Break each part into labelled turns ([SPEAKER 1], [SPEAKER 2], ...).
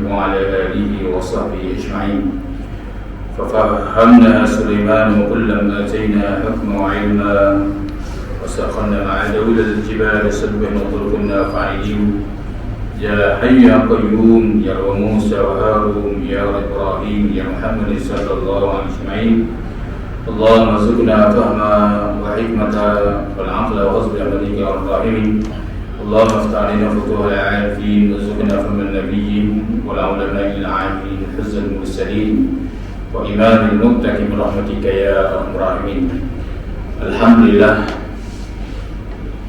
[SPEAKER 1] وعلى آله وصحبه أجمعين. ففهمنا سليمان وكلا آتينا حكما وعلما وسخرنا مع داود الجبال يسبحن وكنا فاعلين. يا حي يا قيوم يا موسى وهارون يا إبراهيم يا محمد صلى الله عليه وسلم. اللهم ارزقنا فهما وحكمة والعقل وحسب عملك يا رب العالمين. اللهم افتح علينا فتوح العارفين وارزقنا فهم النبيين والعلماء العاملين حفظ المرسلين وإمام المتقين برحمتك يا أرحم الراحمين.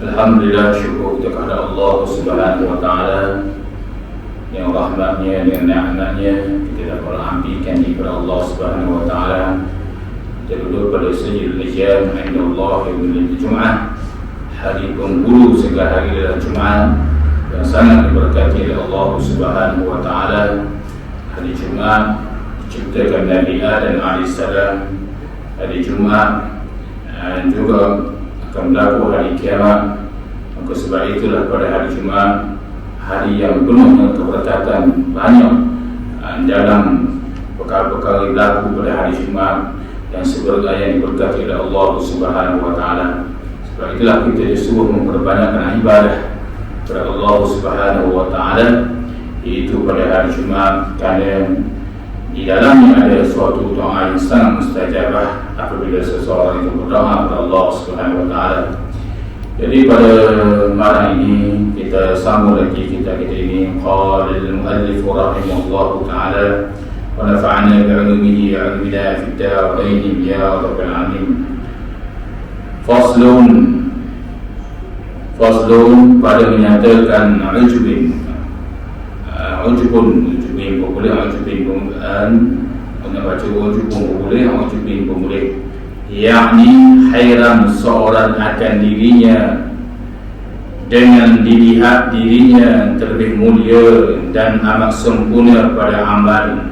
[SPEAKER 1] Alhamdulillah, syukur kepada Allah Subhanahu wa Ta'ala yang rahmatnya dan ni'matnya kita dapat ambilkan kepada Allah Subhanahu wa Ta'ala. Kita duduk pada sayyidul ayyam inda Allah yaumul Jum'ah, hari penghulu segala hari dalam Jum'ah yang sangat diberkati oleh Allah Subhanahu wa Ta'ala. Hari Jum'ah diciptakan Nabi Adam AS, hari Jum'ah dan juga akan berlaku hari kiamat. Maka sebab itulah pada hari Jumaat, hari yang penuh dengan keberkatan banyak dalam perkara-perkara yang berlaku pada hari Jumaat yang sebagai yang diberkati oleh Allah Subhanahu wa Ta'ala. Sebab itulah kita disuruh memperbanyakkan ibadah kepada Allah Subhanahu wa Ta'ala, iaitu pada hari Jumaat, kerana di dalamnya ada suatu doa yang sangat mustajabah apabila seseorang itu berdoa kepada Allah Subhanahu wa Ta'ala. Jadi pada malam ini kita sambung lagi kita ini. Qala al-muallif rahimahullahu ta'ala wa nafa'ana bi'ulumihi wa bina fid darain ya rabbal alamin. Faslun pada menyatakan ujubin boleh, ujubin baca ujubin boleh, yakni hairan seorang akan dirinya dengan dilihat dirinya terlebih mulia dan amat sempurna pada amal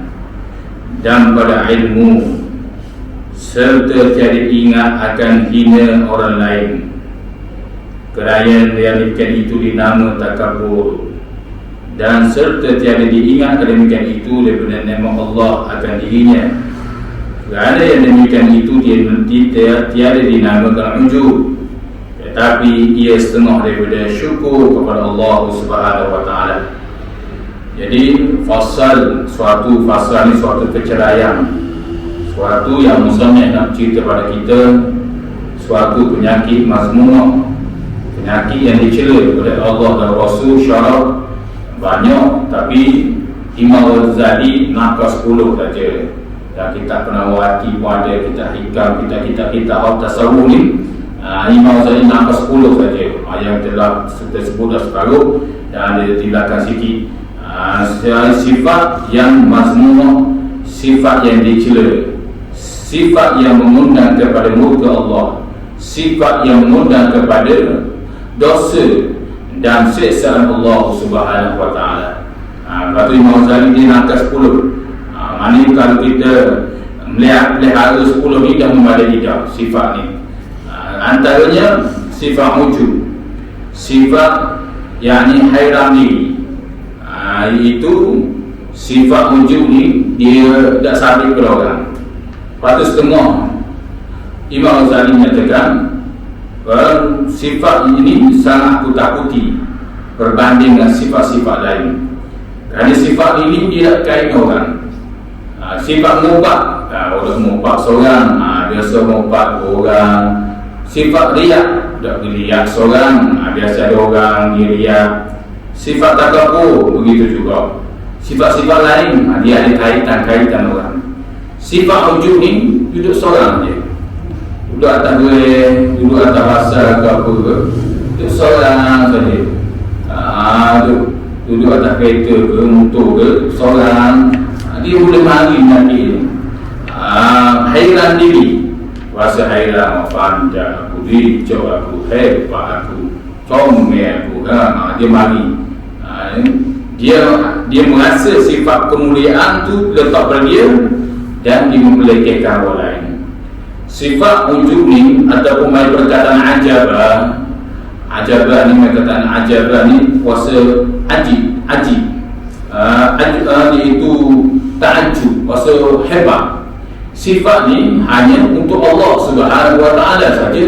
[SPEAKER 1] dan pada ilmu, serta tiada ingat akan hina orang lain, kerana yang demikian itu dinama takabur, dan serta tiada diingat demikian itu daripada nama Allah akan dirinya, kerana yang demikian itu dia tiada dinamakan ujub, tetapi ia setengah daripada syukur kepada Allah Subhanahu wa Ta'ala. Jadi suatu fasal ni suatu keceraian, suatu yang muslimah nak cerita pada kita, suatu penyakit mazmunah, penyakit yang dicela oleh Allah dan Rasul syarat banyak, tapi Imam Ghazali nakas 10 saja. Dan kita Penawati pun ada, kita Hikam, kita tasawuf ni, Imam Ghazali nakas 10 saja. Yang telah tersebut dah separuh dan ada di belakang sikit. Sifat yang mazmunah, sifat yang dicela, sifat yang mengundang kepada murka Allah, sifat yang mengundang kepada dosa dan siksaan Allah Subhanahu wa Ta'ala. Lepas tu Imam Ghazali dia nakas 10. Maknanya kalau kita melihat 10 ni dah memadai dah sifat ni. Antaranya sifat ujub, sifat yakni hairan diri. Itu sifat ujub ni dia tak sabit kepada orang. Lepas tu setengah Imam Ghazali menyatakan sifat ini sangat aku takuti berbanding dengan sifat-sifat lain, kerana sifat ini dia tak kait orang. Sifat mubat, orang mubat seorang, biasa mubat orang. Sifat riak, tak riak seorang, biasa ada orang dia riak. Sifat takabur begitu juga. Sifat-sifat lain dia ada kaitan orang. Sifat ujub ni duduk seorang je, duduk atas duit, duduk atas pasar ke apa ke, duduk seorang saja. Duduk atas kereta ke, motor ke, seorang. Dia boleh mari nanti hairan diri, rasa hairan, pandai aku, bijak aku, hebat aku, comel aku. Dia mari, dia merasa sifat kemuliaan tu letak pada dia dan dia memperlekehkan orang lain. Sifat ujub ni ataupun mai perkataan ajabah ni, perkataan ajabah ni kuasa ajib. iaitu ta'ajjub, rasa hebat. Sifat ni hanya untuk Allah Subhanahu wa taala saja.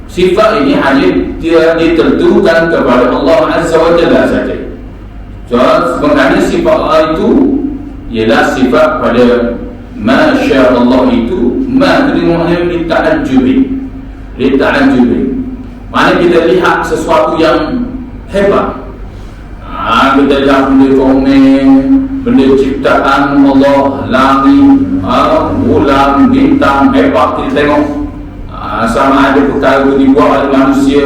[SPEAKER 1] Sifat ini hanya dia ditentukan kepada Allah Azza wa Jalla saja. So, sebenarnya sifat Allah itu ialah sifat pada Masya Allah itu. Ma itu maknanya lita'ajjubi. Mana kita lihat sesuatu yang hebat. Kita lihat benda komen, benda ciptaan Allah, langit, bulan, bintang, hebat. Kita tengok sama ada perkara itu dibuat oleh manusia.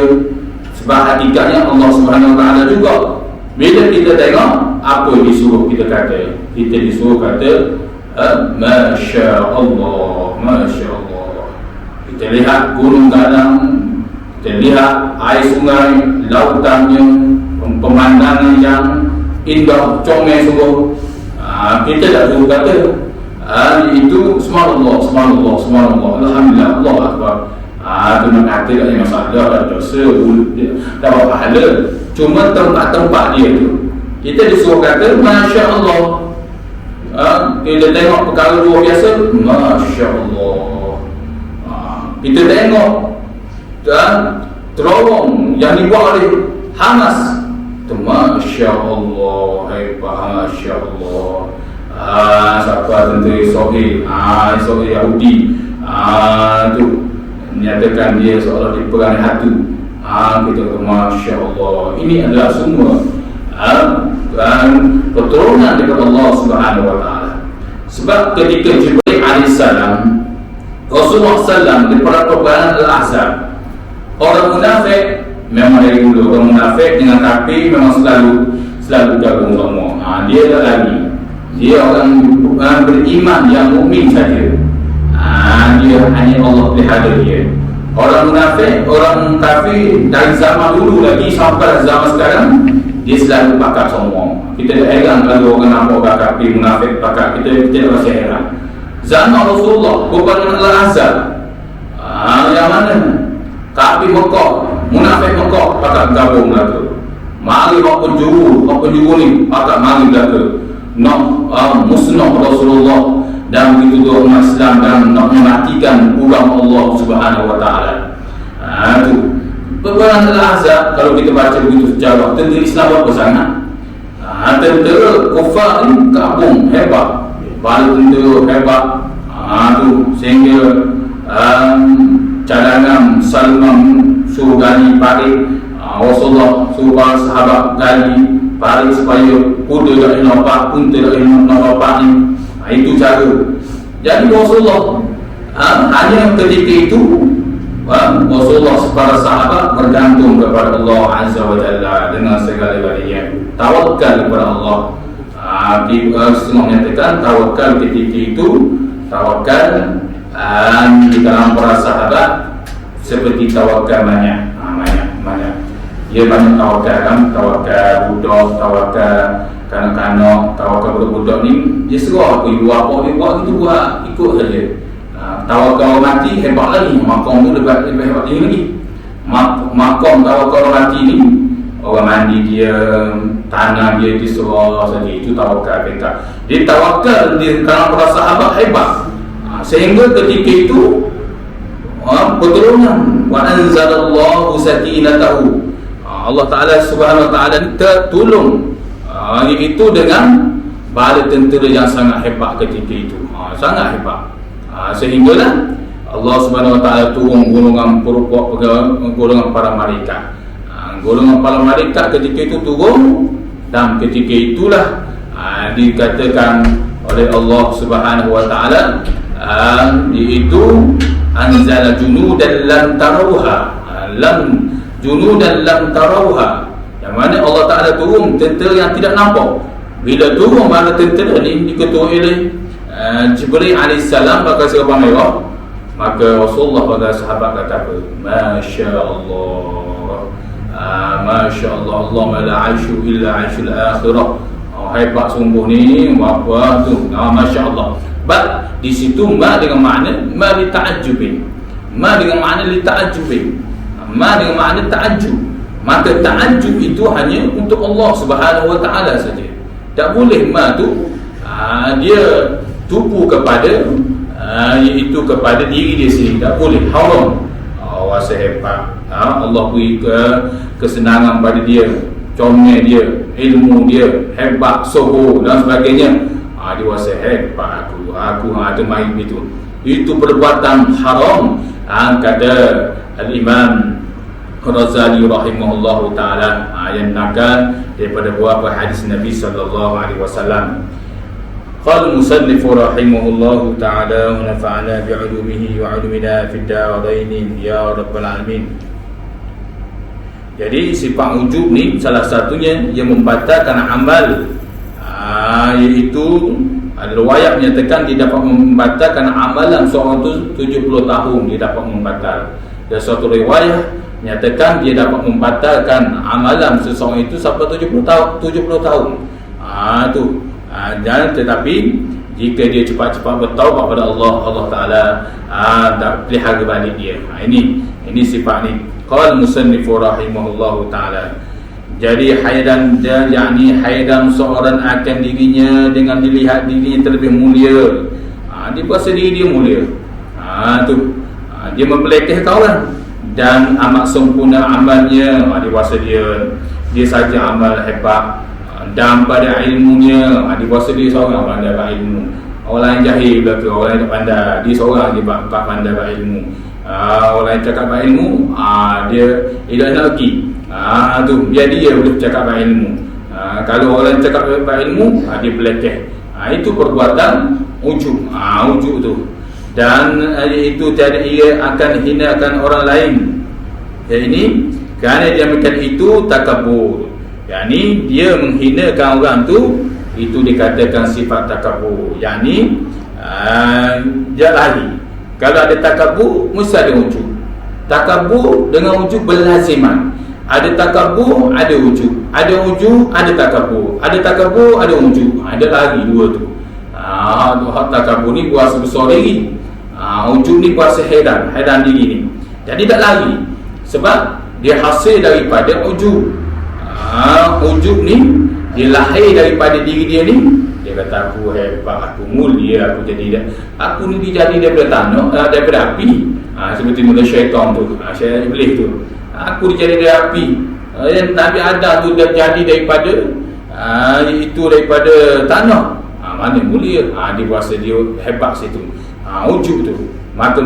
[SPEAKER 1] Sebab hakikatnya Allah Subhanahu wa taala juga. Bila kita tengok apa yang disuruh kita kata, kita disuruh kata Masya Allah, Masya Allah. Kita lihat gunung gadang, kita lihat air sungai, lautannya, pemandangan yang indah, comel sungguh. Kita tak suruh kata itu subhanallah, subhanallah, subhanallah, alhamdulillah, Allah Akbar. Itu nak kata tak ada masalah, ada dosa, dapat pahala. Cuma tempat-tempat dia tu kita disuruh kata Masya Allah. Kita tengok perkara luar biasa, Masya Allah. Kita tengok terowong yang dibuat oleh Hamas, Masya Allah, hebat, Masya Allah. Siapa tentera Israel Yahudi tu menyatakan dia seolah diperangi hatu. Kita kata Masya Allah. Ini adalah semua pertolongan daripada Allah Subhanahu wa taala. Sebab ketika Jibril alaihissalam, Rasulullah SAW di peperangan Al-Ahzab, orang munafik memang dari dulu, orang munafik dengan kafir memang selalu gabung semua. Dia tak lagi. Dia orang beriman yang mukmin saja. Dia hanya Allah pelihara dia. Orang munafik, orang kafir dari zaman dulu lagi sampai zaman sekarang, dia selalu pakat semua. Kita tak heran kalau orang nampak orang kafir munafik pakat. Kita tak rasa heran. Zaman Rasulullah bukan Al-Ahzab, yang mana kafir Mekah, munafik Mekah pakat gabung belaka. Mari buat penjuru ni pakat mari belaka. Nak musnah Rasulullah dan begitu juga umat Islam dan nak mematikan agama Allah Subhanahu wa taala. Itu peperangan Al-Ahzab. Kalau kita baca begitu sejarah, tentera Islam berapa sangat? Tentera kufar ni gabung hebat, bala tentera hebat. Tu sehingga cadangan Salman suruh gali parit, Rasulullah suruh para sahabat gali parit supaya kuda tak boleh nampak, unta tak boleh nampak ni. Itu cara. Jadi Rasulullah hanya ketika itu Rasulullah para sahabat bergantung kepada Allah Azza wa Jalla dengan segala-galanya, tawakal kepada Allah. Setengah menyatakan tawakal ketika itu, tawakal di dalam para sahabat seperti tawakal banyak. Dia banyak tawakal kan, tawakal budak, tawakal kanak-kanak, tawakal budak-budak ni dia serah apa ibu apa dia buat, itu buat ikut saja. Tawakal mati hebat lagi, makam tu lebih hebat lagi. Makam tawakal mati ni, orang mandi dia, tanah dia diserah saja, itu tawakal kita. Dia tawakal di kalangan para sahabat hebat. Sehingga ketika itu pertolongan wa anzalallahu sakinatahu, Allah Ta'ala Subhanahu wa ta'ala tertolong, iaitu dengan bala tentera yang sangat hebat ketika itu. Sangat hebat. Sehinggalah Allah Subhanahu wa ta'ala turun golongan para malaikat. Golongan para malaikat ketika itu turun, dan ketika itulah dikatakan oleh Allah Subhanahu wa ta'ala, iaitu anzala junudan lam tarawha, junudan lam tarawha, yang mana Allah Ta'ala turun tentera yang tidak nampak. Bila turun mana tentera ni diketuai oleh Jibril alaihissalam pakai serban merah, maka Rasulullah pada sahabat kata apa? Masya Allah, Masya Allah, Allah la aisyu illa aisyul akhirah. Hebat sungguh ni, apa tu? Masya Allah. But di situ ma dengan makna ma li ta'ajjubin, ma dengan makna li ta'ajjubin, ma dengan makna ta'ajjub. Maka ta'ajjub itu hanya untuk Allah Subhanahu wa ta'ala saja. Tak boleh ma tu dia tupu kepada iaitu kepada diri dia sendiri. Tak boleh, haram. Rasa hebat, Allah beri kesenangan pada dia, comel dia, ilmu dia hebat, soho dan sebagainya. Dia rasa hebat aku tu main begitu. Itu perbuatan haram. Kata Al-Imam Ghazali rahimahullahu ta'ala, yang nakal daripada beberapa hadis Nabi sallallahu alaihi wasallam. Qala al-musannif rahimahullahu ta'ala wa nafa'ana bi'ulumihi wa 'ulumina fid darain ya rabbal alamin. Jadi sifat ujub ni salah satunya yang membatalkan amal, iaitu ada riwayat menyatakan dia dapat membatalkan amalan seorang tu 70 tahun dia dapat membatal. Dan suatu riwayat menyatakan dia dapat membatalkan amalan seseorang itu sampai 70 tahun. Dan tetapi jika dia cepat-cepat bertaubat kepada Allah, Allah Taala tak pelihara balik dia. Ini sifat ni. Qala musannif rahimahullahu taala. Jadi haydan seorang akan dirinya dengan dilihat dirinya terlebih mulia. Dia berasa diri dia mulia. Dia memperlekehkan orang dan amat sempurna amalnya. Dia berasa dia saja amal hebat. Dan pada ilmunya, dia berasa dia seorang pandai berilmu. Orang yang jahil belaka, orang yang tak pandai, dia seorang je pandai berilmu. Orang yang cakap berilmu, dia tidak nak lagi. Biar dia boleh cakap berilmu. Kalau orang yang cakap berilmu, dia pelekeh. Itu perbuatan ujub. Ujub tu. Dan itu tiada ia akan hinakan orang lain. Ini kerana dia melakukan itu takabur. Yani dia menghinakan orang tu, itu dikatakan sifat takabur. Yani dia lari. Kalau ada takabur, mesti ada ujub. Takabur dengan ujub berlaziman. Ada takabur, ada ujub. Ada ujub, ada takabur. Ada takabur, ada ujub. Ada lari dua tu. Takabur ni buat sebesar diri. Ujub ni buat sehedan diri ni. Jadi tak lari. Sebab dia hasil daripada ujub. Ujub ni dia lahir daripada diri dia ni. Dia kata aku hebat, aku mulia, aku ni dijadi daripada tanah, daripada api. Seperti mula syaitan tu, syaitan iblis tu. Aku dijadi dari api. Nabi Adam tu dah jadi daripada itu daripada tanah. Mana mulia. Dia berasa dia hebat situ. Ujub tu. Maka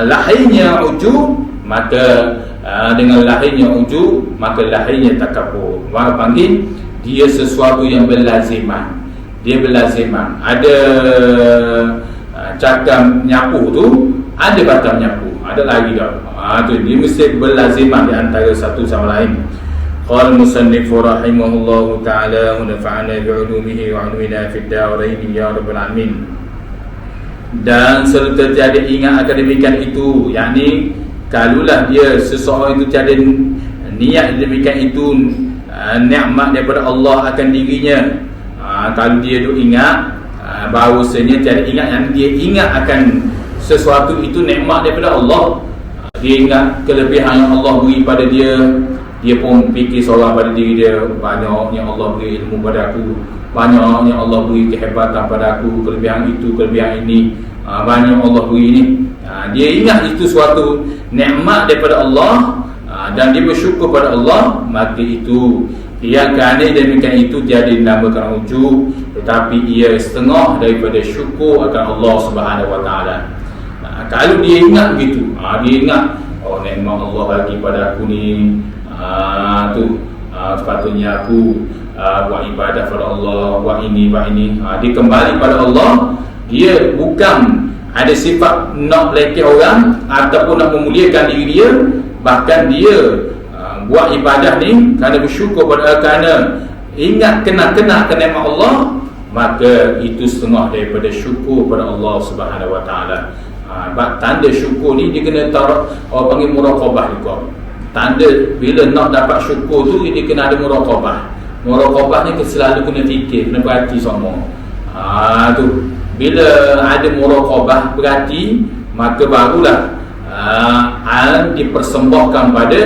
[SPEAKER 1] lahirnya ujub, maka dengan lahirnya ujub, maka lahirnya takabur. Orang panggil dia sesuatu yang berlaziman. Dia berlaziman. Ada cakap nyapu tu, ada batang nyapu, ada lagi dah. Tu dia mesti berlaziman di antara satu sama lain. Qala musannif rahimahullahu ta'ala wa nafa'ana bi'ulumihi wa 'ulumina fid darain ya rabbal alamin. Dan serta tiada ingat akan demikian itu, yakni kalulah dia seseorang itu tiada niat demikian itu, nikmat daripada Allah akan dirinya. Kalau dia duk ingat bahawasanya tiada ingat, yang dia ingat akan sesuatu itu nikmat daripada Allah, dia ingat kelebihan yang Allah beri pada dia, dia pun fikir seorang pada diri dia, banyaknya Allah beri ilmu pada aku, banyaknya Allah beri kehebatan pada aku, kelebihan itu, kelebihan ini, banyak Allah beri ini. Dia ingat itu suatu nikmat daripada Allah, dan dia bersyukur pada Allah, maka itu dia kerana demikian itu dia dinamakan ujub, tetapi ia setengah daripada syukur akan Allah Subhanahu Wa Taala. Kalau dia ingat begitu, dia ingat nikmat Allah bagi pada aku ni, sepatutnya aku buat ibadah pada Allah, buat ini. Dia kembali pada Allah. Dia bukan ada sifat nak melekeh orang ataupun nak memuliakan diri dia. Bahkan dia buat ibadah ni kerana bersyukur kerana ingat kenal-kenal nikmat Allah, maka itu setengah daripada syukur pada Allah Subhanahu Wa Taala. Tanda syukur ni dia kena taruh, orang panggil muraqabah juga. Tanda bila nak dapat syukur tu, dia kena ada muraqabah. Muraqabah ni selalu kena fikir, kena perhati semua. Tu bila ada muraqabah berhati, maka barulah dipersembahkan pada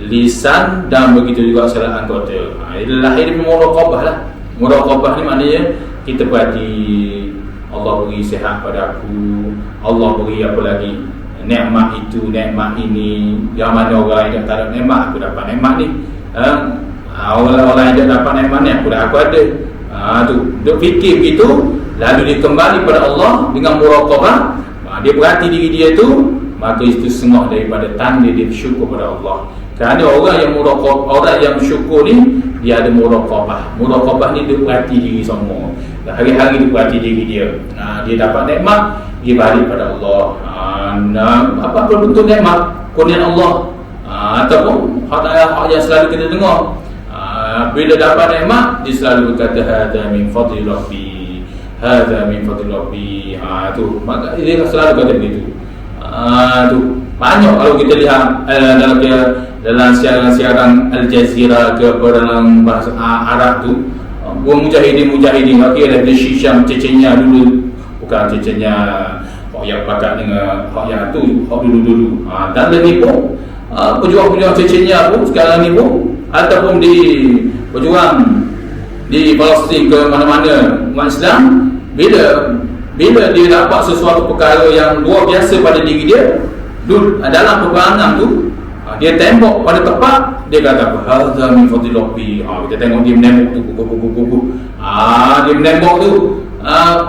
[SPEAKER 1] lisan dan begitu juga segala anggota. Lahir dari muraqabah lah. Muraqabah ni maknanya kita perhati Allah beri sihat pada aku, Allah beri apa lagi, nikmat itu, nikmat ini. Yang mana orang yang tak ada nikmat, aku dapat nikmat ni. Orang yang tak dapat nikmat ni, aku ada. Tu duk fikir begitu, lalu dia kembali pada Allah dengan muraqabah. Dia perhati diri dia tu, maka itu setengah daripada tanda dia bersyukur pada Allah. Kerana orang yang muraqabah, orang yang bersyukur ni, dia ada muraqabah. Muraqabah ni dia perhati diri semua. Hari-hari dia perhati diri dia. Dia dapat nikmat, dia balik pada Allah. Apa bentuk nikmat? Kurnian Allah. Ataupun hak yang selalu kita dengar. Bila dapat nikmat, dia selalu berkata hadza min fadli rabbi, hadza min fadli rabbi. Tu maka dia selalu kata begitu. Tu banyak kalau kita lihat dalam siaran Al Jazeera ke dalam bahasa Arab tu, mujahidin wakil dari Syam Chechnya dulu, bukan Chechnya hak yang pakat dengan hak yang tu, hak dulu. Dan ni pun pejuang-pejuang Chechnya pun sekarang ni pun ataupun di berjuang di Palestin ke mana-mana umat Islam, bila dia dapat sesuatu perkara yang luar biasa pada diri dia dalam peperangan tu, dia tembak pada tempat, dia kata hadza min fadli rabbi. Kita tengok dia menembak tu, dia menembak tu,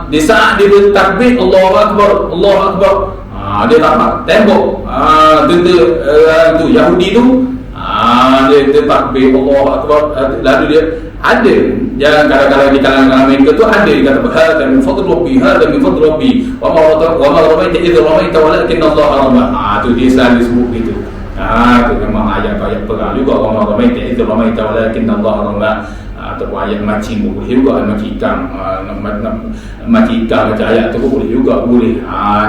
[SPEAKER 1] di saat dia bertakbir Allahu akbar, Allahu akbar, dia tak tembak tu Yahudi tu, dia takbir Allahu akbar, lalu dia ada jangan kadang-kadang di kalangan mereka tu ada dia kata hadza min fadli rabbi, hadza min fadli rabbi, wa ma ramaita idh ramaita walakin Allah rama. Tu dia selalu sebut gitu. Tu memang ayat-ayat perang juga, wa ma ramaita idh ramaita walakin Allah rama. Ataupun ayat mancing pun boleh juga, mancing ikan, mancing ikan macam ayat tu pun boleh juga, boleh.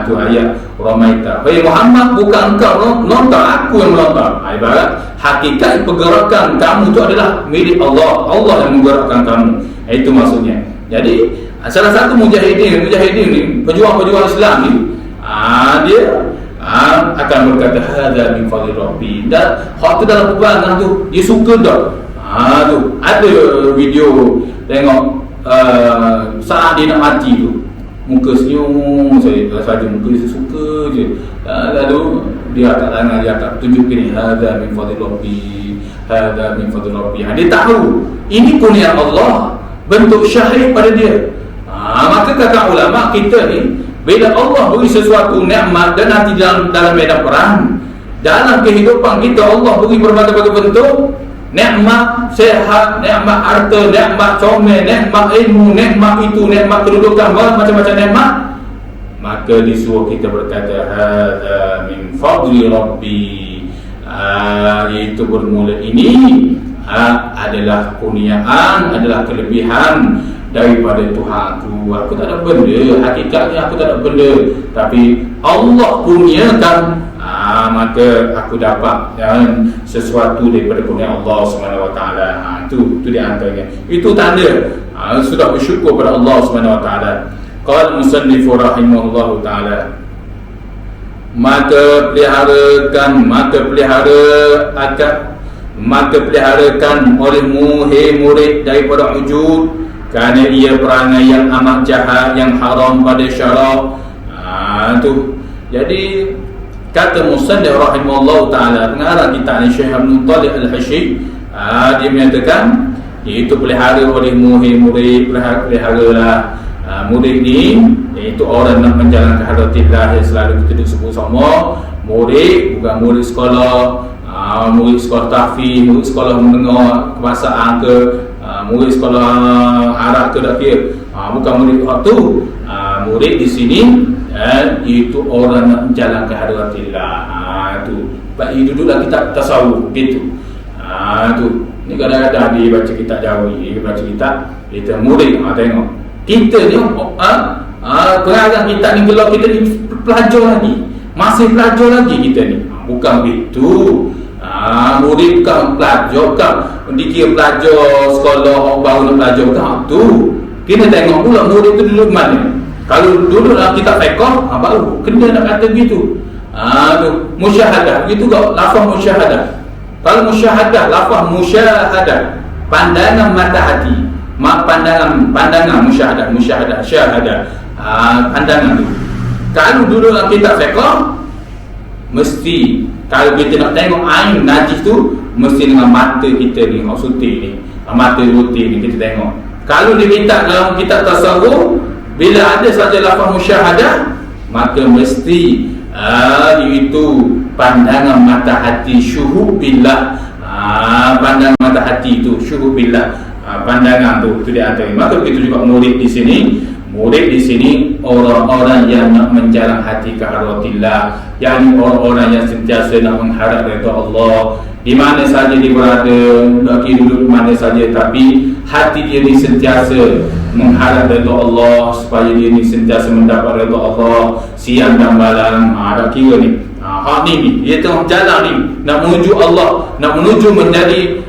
[SPEAKER 1] Tu ayat ramaita. Hai Muhammad, bukan engkau melontar, aku yang melontar. Ibarat hakikat pergerakan kamu tu adalah milik Allah, Allah yang menggerakkan kamu. Itu maksudnya. Jadi salah satu mujahidin ni, pejuang-pejuang Islam ni, dia akan berkata hadza min fadli rabbi. Dan hak tu dalam peperangan tu dia suka dah. Tu ada video tengok saat dia nak mati tu, muka senyum saja, muka dia suka je. Lalu dia akan tangan, dia akan tunjuk ni hadza min fadli rabbi, hadza min fadli rabbi. Dia tahu ini kurnia Allah, bentuk syahid pada dia. Maka kata ulama kita ni, bila Allah beri sesuatu nikmat dan nanti dalam medan perang, dalam kehidupan kita Allah beri berbagai-bagai bentuk nikmat, sehat, nikmat harta, nikmat comel, nikmat ilmu, nikmat itu, nikmat kedudukan, macam-macam nikmat. Maka disuruh kita berkata hadza min fadli rabbi. Iaitu bermula ini adalah kurniaan, adalah kelebihan daripada Tuhanku. Aku tak ada benda, hakikatnya aku tak ada benda, tapi Allah kurniakan. Maka aku dapat sesuatu daripada kurnia Allah SWT. Itu di antaranya. Itu tanda sudah bersyukur pada Allah SWT. Qala musannifu rahimahullahu ta'ala, maka peliharakan olehmu hai murid daripada ujud, kerana ia perangai yang amat jahat, yang haram pada syarak. Tu jadi kata musannif rahimahullah ta'ala, pengarang kitab ni Syekh Abdul Talib Al-Hashi, dia menyatakan iaitu pelihara olehmu hai murid, peliharalah murid ni, iaitu orang nak menjalankan hadatillah yang selalu kita sebut sama. Murid bukan murid sekolah, murid sekolah tahfiz, murid sekolah mendengar kebahasaan ke, murid sekolah Arab ke, tak kira. Bukan murid tu. Murid di sini itu orang nak menjalankan hadatillah. Tu bagi duduklah kita tasawuf gitu. Tu ni kadang-kadang dia baca kitab Jawi, dia baca kitab kita murid. Tengok kita ni pengarang kitab ni, kalau kita ni pelajar lagi, masih pelajar lagi kita ni. Bukan begitu. Murid bukan pelajar, bukan dikira pelajar sekolah baru nak belajar, bukan tu. Kita tengok pula murid tu duduk mana. Kalau duduk dalam kitab fiqh, baru kena nak kata begitu. Tu musyahadah, begitu kau lafaz musyahadah. Kalau musyahadah, lafaz musyahadah, pandangan mata hati. pandangan syahadah, pandangan tu. Kalau dulu dalam kitab fiqh, mesti kalau kita nak tengok ain najis tu, mesti dengan mata kita ni, suti ni, mata rutin ni kita tengok. Kalau di kitab, dalam kitab tasawuf, bila ada saja lafaz musyahadah, maka mesti itu pandangan mata hati, syuhud billah. Pandangan mata hati itu syuhud billah, pandangan tu dia ada. Maka begitu juga murid di sini. Murid di sini orang-orang yang nak menjalang hati ke haratillah, yakni orang-orang yang sentiasa nak mengharap redha Allah di mana saja dia berada, lagi duduk di mana saja, tapi hati dia ni sentiasa mengharap redha Allah, supaya dia ni sentiasa mendapat redha Allah siang dan malam. Tak kira ni hak ni dia tengah jalan ni nak menuju Allah, nak menuju menjadi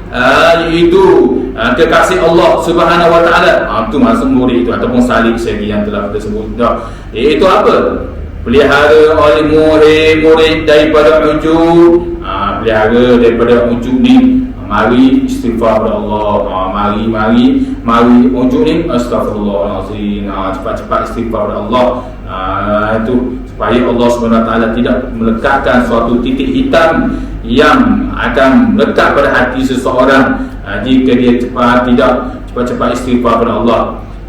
[SPEAKER 1] iaitu kekasih Allah Subhanahu wa taala. Itu masuk murid itu ataupun salib segi yang telah kita sebut dah. Iaitu apa? Pelihara oleh murid daripada ujub. Pelihara daripada ujub ni. Mari istighfar kepada Allah. Mari ujub ni astagfirullahalazim. Cepat-cepat istighfar kepada Allah. Itu supaya Allah SWT tidak melekatkan suatu titik hitam yang akan melekat pada hati seseorang jika dia tidak cepat-cepat istighfar kepada Allah.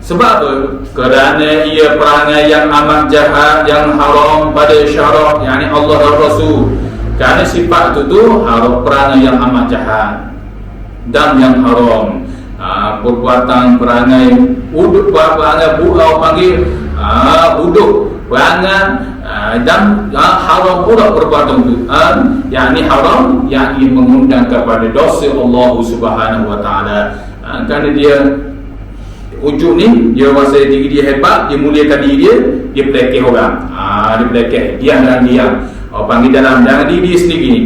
[SPEAKER 1] Sebab apa? Kerana ia perangai yang amat jahat, yang haram pada syarak, yakni Allah dan Rasul. Kerana sifat itu haram, perangai yang amat jahat dan yang haram. Perbuatan perangai uduk, perangai buau panggil uduk, perangai dan haram pula perbuatan itu. Yakni haram, yakni mengundang kepada dosa Allah Subhanahu wa taala. Kerana dia ujub ni, dia rasa diri dia hebat, dia muliakan diri dia pelekeh orang. Dia pelekeh, diam dan diam. Panggil dalam diri dia sendiri ni.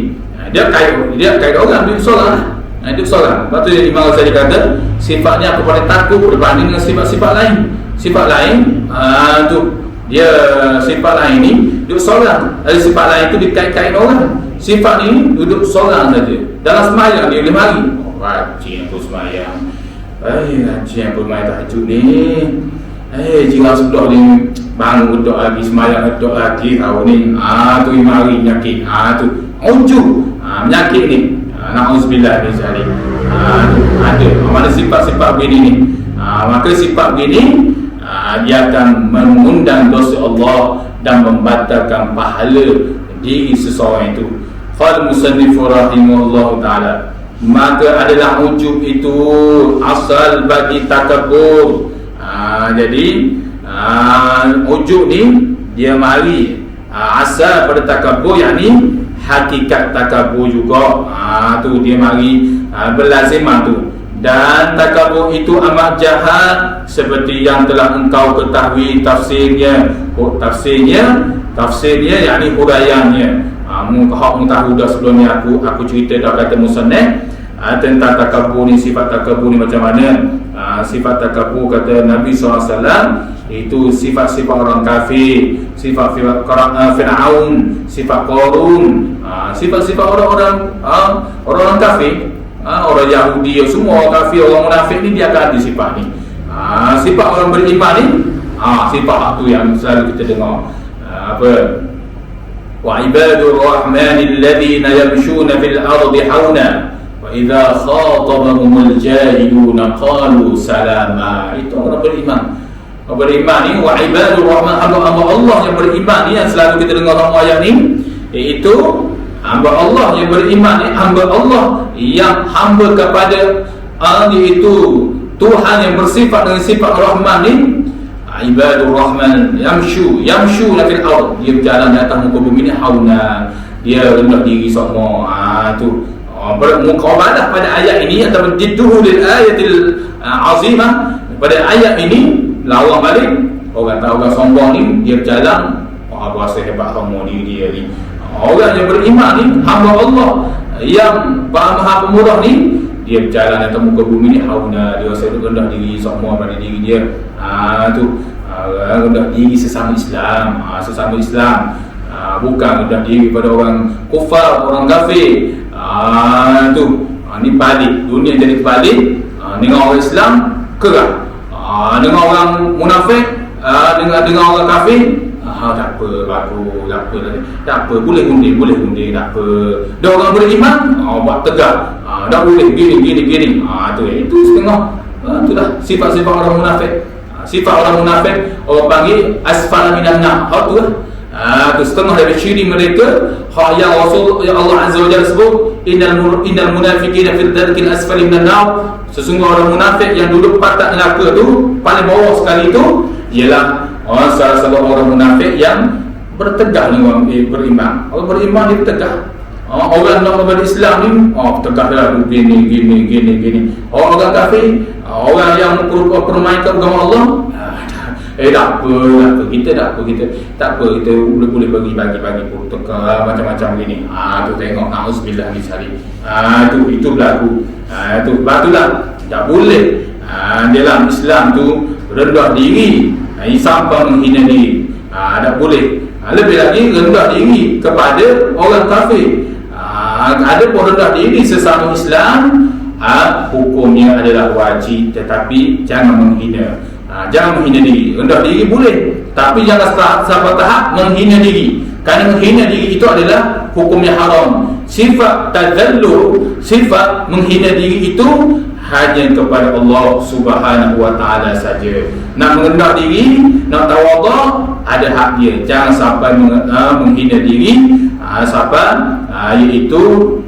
[SPEAKER 1] Dia kait orang, dia solat. Itu solat. Lepas tu Imam Ghazali kata, sifatnya aku paling takut berbanding dengan sifat-sifat lain. Sifat lain tu dia sifat lain ni duduk seorang. Ada sifat lain tu dikait-kait orang. Sifat ni duduk seorang saja. Dalam semayang dia boleh mari. Rajin aku semayang. Rajin aku main tahajud ni. Jiran sebelah ni bangun duduk lagi, semayang duduk lagi. Tahu ni tu mari penyakit. Tu ujub penyakit ni. Na'udzubillah min zalik. Ada mana sifat-sifat begini ni. Maka sifat begini dia akan mengundang dosa Allah dan membatalkan pahala diri seseorang itu. Qala musannif rahimahullah taala, maka adalah ujub itu asal bagi takabur. Jadi ujub ni dia mari asal pada takabur, yakni hakikat takabur juga. Tu dia mari berlazimah tu. Dan takabur itu amat jahat seperti yang telah engkau ketahui tafsirnya. Tafsirnya yakni huraiannya. Kau tahu dah sebelum ni aku cerita dah kata musannaf tentang takabur ni, sifat takabur ni macam mana. Sifat takabur kata Nabi SAW itu sifat-sifat orang kafir, sifat Fir'aun, sifat Qarun, sifat-sifat orang kafir. Orang Yahudi, semua orang kafir, orang munafik ni dia akan ada sifat ni. Sifat orang beriman ni, sifat tu yang selalu kita dengar. Wa ibadur rahmanil ladzina yamshuna fil ardi hauna wa idza khatabahumul jahiluna qalu salama. Itu orang beriman. Orang beriman ni wa ibadur rahman, hamba Allah yang beriman ni, yang selalu kita dengar dalam ayat ni, iaitu hamba Allah yang beriman ni, hamba Allah yang hamba kepada iaitu Tuhan yang bersifat dengan sifat Rahman ni. Ibadur Rahman yamshu fil ard, dia berjalan di atas muka bumi ni hauna, dia rendah diri semua. Tu muqabalah pada ayat ini atau jidduhu lil ayatil azimah. Pada ayat ini lawan balik orang sombong ni, dia berjalan rasa hebat semua diri dia ni. Orang yang beriman ni, hamba Allah yang Maha Pemurah ni, dia berjalan atas muka bumi ni hauna, dia rasa rendah diri semua pada diri dia. Tu rendah diri sesama Islam, bukan rendah diri pada orang kufar, orang kafir. Ni balik, dunia jadi balik. Dengan orang Islam kerah. Dengan orang munafik, dengan orang kafir, tak apa, bagus, tak apa, boleh undi, tak apa. Dia orang beriman, buat tegak, tak boleh gini. Itu setengah, itulah sifat-sifat orang munafik. Sifat orang munafik, orang panggil asfala minan nar. Tu lah. Itu setengah dari ciri mereka. Yang Rasul, yang Allah Azza wa Jalla sebut, innal munafiqina fil darkil asfali minan nar. Sesungguhnya orang munafik yang duduk patak neraka tu, paling bawah sekali tu, ialah salah satu orang munafik yang bertegak dengan beriman. Orang beriman dia bertegak. Orang nak berada Islam ni, tegak dah gini. Orang kafir, orang yang permainkan agama Allah, tak apa, kita boleh bagi protokol macam-macam gini. Tu tengok, auzubillah min syarri. Itu berlaku. Itulah tak boleh. Dalam Islam tu rendah diri, sampai menghina diri. Tak boleh. Lebih lagi rendah diri kepada orang kafir. Ada pun rendah diri sesama Islam, hukumnya adalah wajib, tetapi jangan menghina. Jangan menghina diri. Rendah diri boleh, tapi jangan sampai tahap menghina diri. Kerana menghina diri itu adalah hukumnya haram. Sifat tazallul, sifat menghina diri itu hanya kepada Allah Subhanahu wa taala saja. Nak merendah diri, nak tawadhu, ada hak dia. Jangan sampai menghina diri, sampai iaitu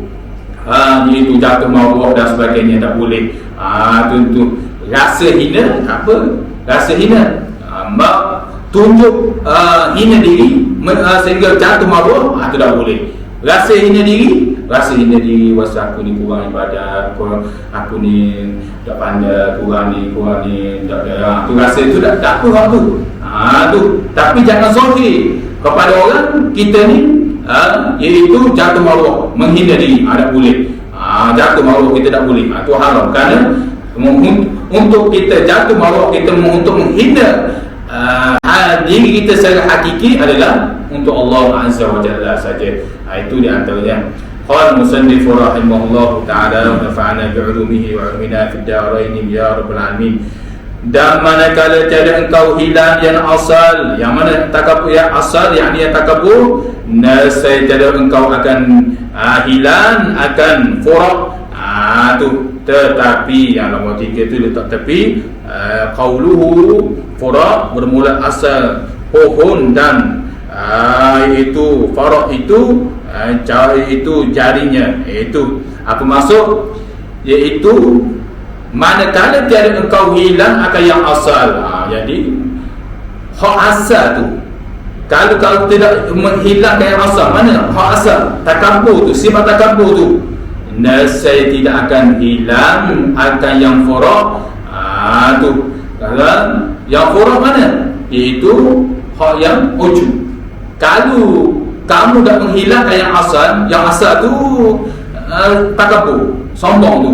[SPEAKER 1] jatuh maruah dan sebagainya, tak boleh. Tentu rasa hina, tak apa. Rasa hina, tunjuk hina diri sehingga jatuh maruah, itu tak boleh. Rasa hina diri, wasa aku ni kurang ibadat, aku ni tak pandai, kurang ni tak ada. Tu rasa tu tak apa tu. Tapi jangan zahir kepada orang kita ni, iaitu jatuh maruah, menghina diri, tak boleh. Jatuh maruah kita tak boleh. Itu haram. Kerana untuk kita jatuh maruah kita, untuk menghina diri kita secara hakiki adalah untuk Allah Azza wa Jalla saja. Itu di antaranya. Qala musannif rahimahullah ta'ala wa nafa'ana bi'ulumihi wa 'ilmina fid darain ya rabbal alamin. Dan manakala tiada engkau hilang yang asal, yang mana takabur yang asal, yakni yang takabur, nescaya tiada engkau akan hilang, akan furak. Tetapi yang nombor 3 tu letak tepi, qauluhu furak bermula asal pohon dan iaitu farak itu jarinya. Iaitu apa maksud? Iaitu manakala tiada engkau hilang akan yang asal. Jadi hak asal tu, kalau tidak menghilangkan yang asal, mana hak asal? Takabur tu, sifat takabur tu, nescaya tidak akan hilang akan yang furak. Tu kalau yang furak mana? Iaitu hak yang ujub. Kalau kamu dah menghilangkan yang asal tu, takabur, sombong tu,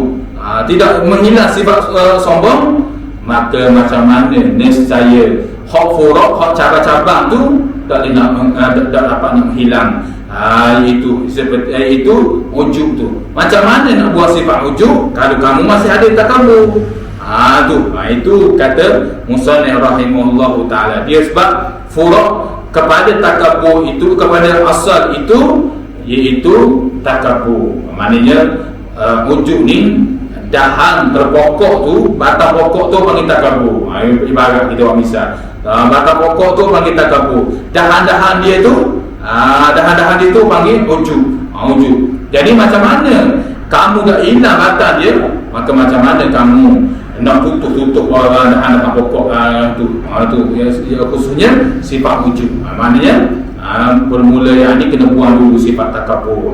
[SPEAKER 1] tidak menghilang sifat sombong, maka macam mana nescaya hak furak, hak cabang-cabang tu tak dapat nak hilang. Itu seperti itu ujub tu. Macam mana nak buat sifat ujub kalau kamu masih ada takabur? Itu kata musannif rahimahullahu taala. Dia sebab furak kepada takabur itu, kepada asal itu, iaitu takabur. Maknanya ujub ni dahan terpokok tu, batang pokok tu panggil takabur. Ibarat kita buat misal, batang pokok tu panggil takabur. Dahan-dahan dia tu, dahan-dahan dia tu panggil ujub. Jadi macam mana kamu dah hilang batang dia, maka macam mana kamu nak tutup dahan-dahan pokok tu. Khususnya sifat ujub. Maknanya bermula yang ni kena buang dulu sifat takabur.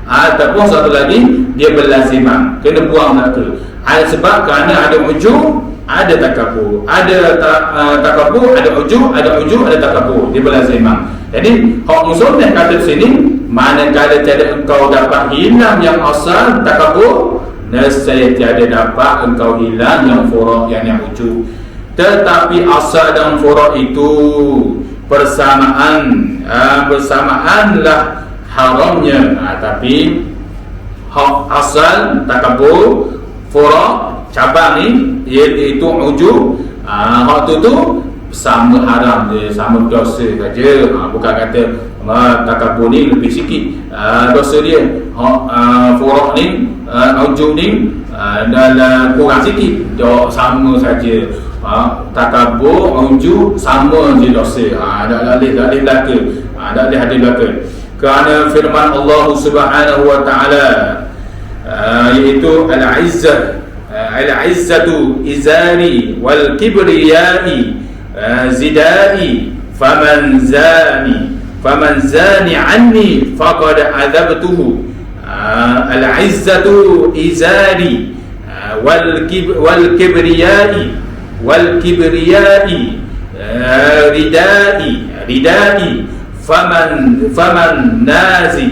[SPEAKER 1] Ataupun satu lagi, dia berlaziman, kena buang tu. Sebab kerana ada ujub, ada takabur, ada takabur, ada ujub, ada takabur, dia berlaziman. Jadi hak musannif kata sini, manakala tiada engkau dapat hilang yang asal takabur, nescaya tiada dapat engkau hilang yang furak, yang ujub. Tetapi asal dan furak itu bersamaanlah haramnya. Tapi hak asal takabur, furak, cabang ni iaitu ujub. Hak tu sama haram dia, sama dosa saja. Bukan kata takabur ni lebih sikit dosa dia. Furaq ni, ujub ni dalam kurang sikit, sama saja. Takabur, ujub sama je dosa. Tak boleh belaka. Tak boleh hadis belaka. Kerana firman Allah Subhanahu wa taala iaitu al-izzatu izari wal kibriyai zidai faman zani anni faqad adabtuhu. Al-izzatu izari wal kibriyai ridai faman nazi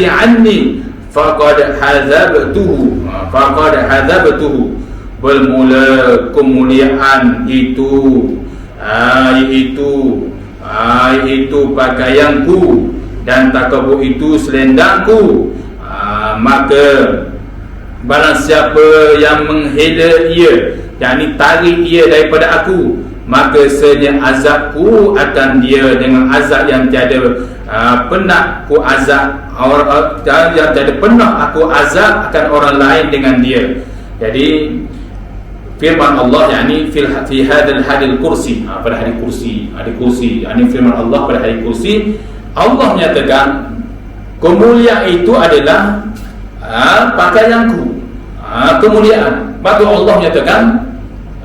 [SPEAKER 1] anni faqad hadzabtuhu. Bermula kemuliaan itu iaitu pakaianku dan takabur itu selendangku. Maka barang siapa yang menghela ia, yakni tarik ia daripada aku, maka senya azabku akan dia dengan azab yang tiada pernah ku azab yang tiada pernah aku azab akan orang lain dengan dia. Jadi firman Allah yakni fi hadal hadil kursi, pada hari kursi, yakni firman Allah pada hari kursi. Allah menyatakan kemuliaan itu adalah pakaianku, kemuliaan. Maka Allah menyatakan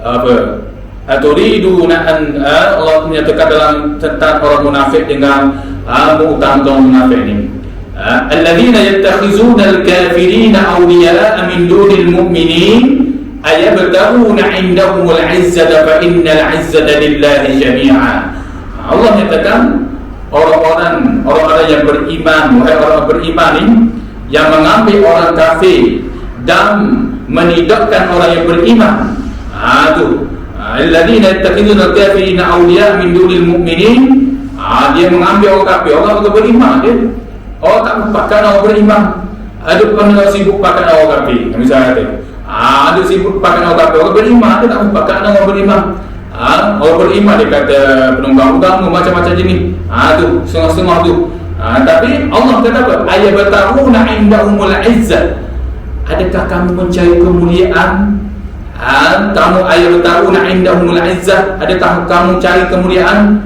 [SPEAKER 1] apa? Aturiduna an, Allah menyatakan dalam tentang orang munafik dengan mengutamakan munafik ini, alladzina yattakhizuna al-kafirina awliya'a min dunil mu'minin ayabtaghuna 'indahumul 'izzata fa innal 'izzata lillahi jami'a. Allah menyatakan orang-orang yang beriman, wahai orang beriman ini, yang mengambil orang kafir dan menidakkan orang yang beriman. Tu alladzina yattakhizuna al-kafirina awliya min dunil mu'minin. Dia mengambil orang kafir, orang beriman dia. Orang tak pakai orang beriman. Ada pernah sibuk pakai orang kafir. Misalnya kata, ada sibuk pakai orang kafir, orang beriman dia tak pakai orang beriman. Orang beriman dia kata penunggang agama macam-macam jenis. Tu setengah-setengah tu. Tapi Allah kata apa? Ayabatahuna indahumul izzah. Adakah kamu mencari kemuliaan? Kamu ayabatahuna indahumul izzah. Adakah kamu cari kemuliaan?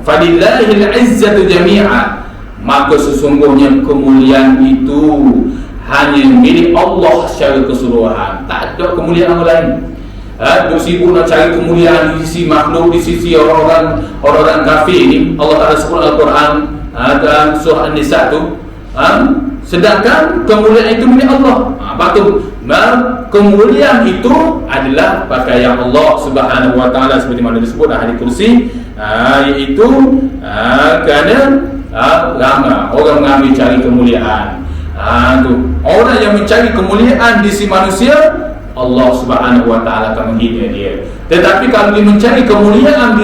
[SPEAKER 1] Falillahil izzatu jami'a. Maka sesungguhnya kemuliaan itu hanya milik Allah secara keseluruhan. Tak ada kemuliaan orang lain. Duk sibuk nak cari kemuliaan di sisi makhluk, di sisi orang-orang kafir ni. Allah Ta'ala sebut Al-Quran dalam surah An-Nisa tu, sedangkan kemuliaan itu milik Allah. Patut kemuliaan itu adalah pakaian Allah Subhanahu wa taala, seperti mana disebut dalam hadis kursi, iaitu kerana ramai orang mengambil cari kemuliaan. Orang yang mencari kemuliaan di sisi manusia, Allah Subhanahu wa taala akan menghina dia. Tetapi kalau dia mencari kemuliaan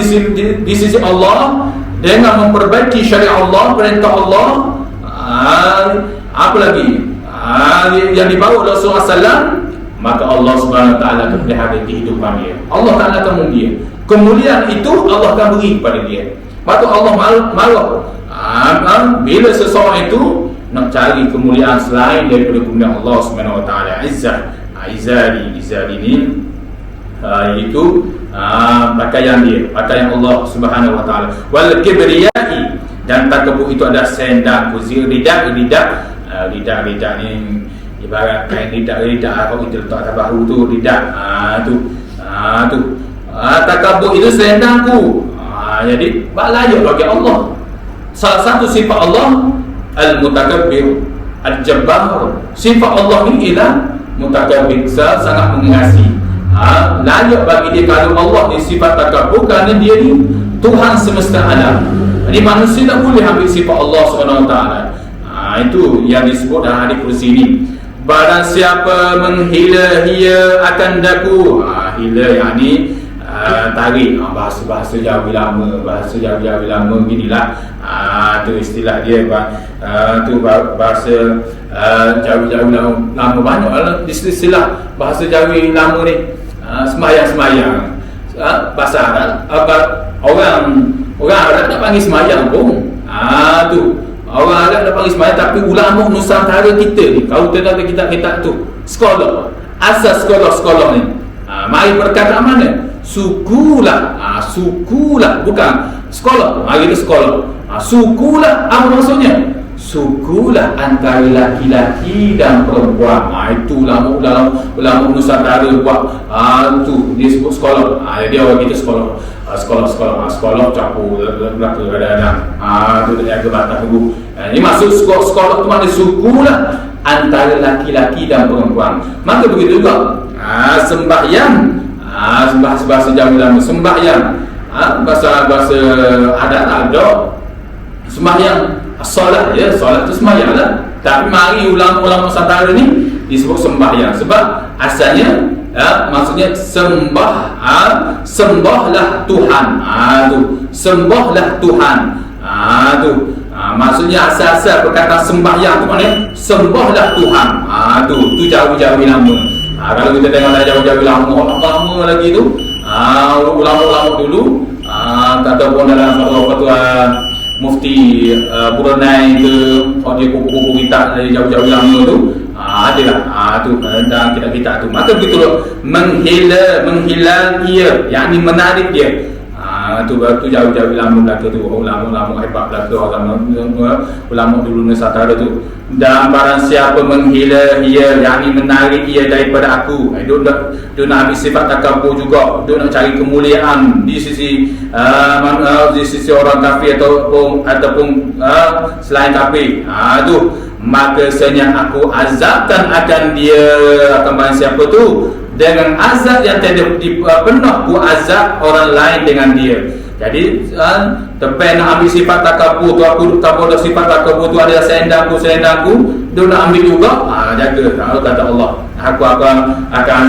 [SPEAKER 1] di sisi Allah dengan memperbaiki syariat Allah, perintah Allah, apa lagi yang dibawa oleh Rasulullah SAW, maka Allah Subhanahu wa taala akan pelihara kehidupan dia. Allah Taala akan mengundi kemuliaan itu, Allah akan beri kepada dia. Maka Allah marah bila seseorang itu nak cari kemuliaan selain daripada kemuliaan Allah Subhanahu wa taala. Izari ni itu pakaian dia, pakaian Allah Subhanahu wa taala. Wal kibriyai, dan takabur itu adalah sendal. Ridak ni ibarat kain ridak kalau kita letak atas bahu tu ridak. Takabur itu sendalku. Jadi layak bagi Allah. Salah satu sifat Allah al-mutakabbir, al-jabbar. Sifat Allah ni ialah mutakabbir, sangat mengasihi. Layak bagi dia kalau Allah ni sifat takabur, kerana dia ni Tuhan semesta alam. Jadi manusia tak boleh ambil sifat Allah SWT. Itu yang disebut dalam hadis kursi ini. Barang siapa menghila ia akan daku. Hila yang ni tarik bahasa Jawi lama ginilah. Tu istilah dia tu bahasa Jawi lama banyak istilah bahasa Jawi lama ni. Semayang bahasa Arab orang Arab tak panggil semayang pun. Tu orang Arab tak panggil semayang, tapi ulama Nusantara kita ni, kau tengok kitab-kitab tu, sekolah, asas sekolah ni. Mari perkataan mana? Sukulah. Sukulah bukan sekolah. Itu sekolah. Sukulah apa maksudnya? Sukulah antara laki-laki dan perempuan. Itu ulama Nusantara buat. Tu dia sebut sekolah. Jadi orang kita sekolah. Sekolah campur belaka kadang-kadang. Tu dia agak batas dulu. Ini maksud sekolah tu makna sukulah antara laki-laki dan perempuan. Maka begitu juga sembahyang. Bahasa Jawa lama sembahyang. Bahasa adat ada sembahyang. Solat tu sembahyang lah. Tapi mari ulama-ulama Nusantara ni disebut sembahyang sebab asalnya maksudnya sembahlah Tuhan. Sembahlah Tuhan. Maksudnya asal-asal perkataan sembahyang tu maknanya sembahlah Tuhan. Tu Jawi lama. Kalau kita tengok Jawi lama lagi tu, ulama-ulama dulu ataupun dalam fatwa Mufti Brunei ke, dia kupu-kupu kitab dari jauh-jauh lama tu, adalah tu dalam kitab-kitab tu. Maka begitu menghilang ia, yakni menarik dia. Tu jauh-jauh lama belaka tu, ulama-ulama hebat belaka ulama dulu Nusantara tu. Dan barang siapa menghila ia, yakni menarik ia daripada aku, dia nak ambil sifat takabur juga, dia nak cari kemuliaan di sisi orang kafir ataupun selain kafir. Tu maka senyap aku azabkan akan dia, akan barang siapa tu dengan azab yang tidak pernah ku azab orang lain dengan dia. Jadi tepen nak ambil sifat takabur tu, aku tak boleh sifat takabur tu adalah selendangku, dia nak ambil juga. Jaga. Kata Allah, aku akan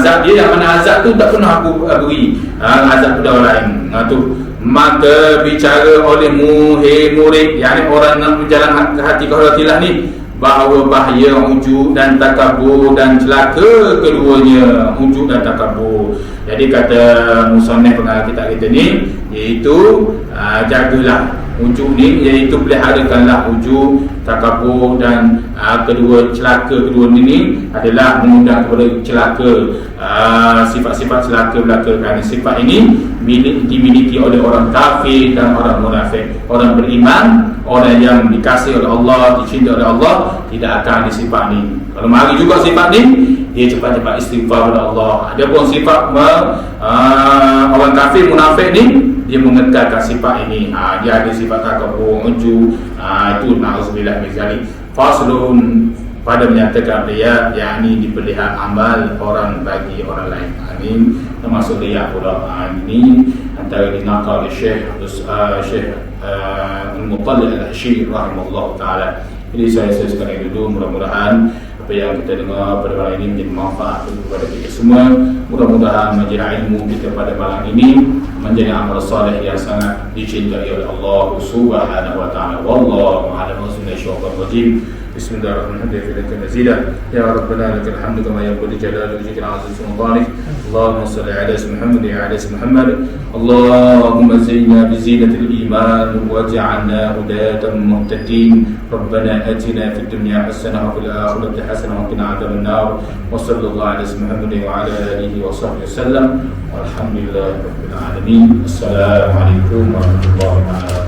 [SPEAKER 1] azab dia, yang mana azab tu tak pernah aku beri. Azab tu dah orang lain. Tu maka bicara oleh murid, yakni orang nak berjalan ke hati kehormatilah ni, bahawa bahaya ujub dan takabur dan celaka keduanya, ujub dan takabur. Jadi kata musannif pengarang kitab kita ni, iaitu jagalah ujub ni, iaitu peliharakanlah ujub, takabur dan celaka kedua ni adalah mengundang kepada celaka, sifat-sifat celaka belaka. Kerana sifat ini dimiliki oleh orang kafir dan orang munafik. Orang beriman, orang yang dikasihi oleh Allah, dicintai oleh Allah, tidak akan disifat ni. Kalau mari juga sifat ni, dia cepat-cepat istighfar kepada Allah. Adapun sifat orang kafir munafik ni, dia mengekalkan sifat ini. Dia ada sifat takabur, ujub. Itu na'udzubillah min zalik. Faslun, pada menyatakan riya, yakni diperlihat amal orang bagi orang lain. Ini termasuk riya pula. Ini antara dinakal oleh Syekh Al-Muttalib Al-Hashiri rahimahullah ta'ala. Jadi saya sekarang dulu, mudah-mudahan apa yang kita dengar pada malam ini menjadi manfaat kepada kita semua. Mudah-mudahan menjadi ilmu kita pada malam ini menjadi amal saleh yang sangat dicintai oleh Allah Subhanahu wa taala. Wallahu a'lam bishawab. Bismillahirrahmanirrahim. Ya Rabbana lakal hamdu kama yanbaghi li jalali wajhika al-'azim sultanik. Allahumma salli ala Muhammad wa ala Muhammad. Allahumma zayyinna bi zinatil iman waj'alna hudatan muhtadin. Rabbana atina fid dunya hasanah wa fil akhirati hasanah wa qina adhaban nar. Wa sallallahu ala Muhammad wa ala alihi wa sahbihi wasallam. Walhamdulillahirabbil alamin. Assalamualaikum warahmatullahi wabarakatuh.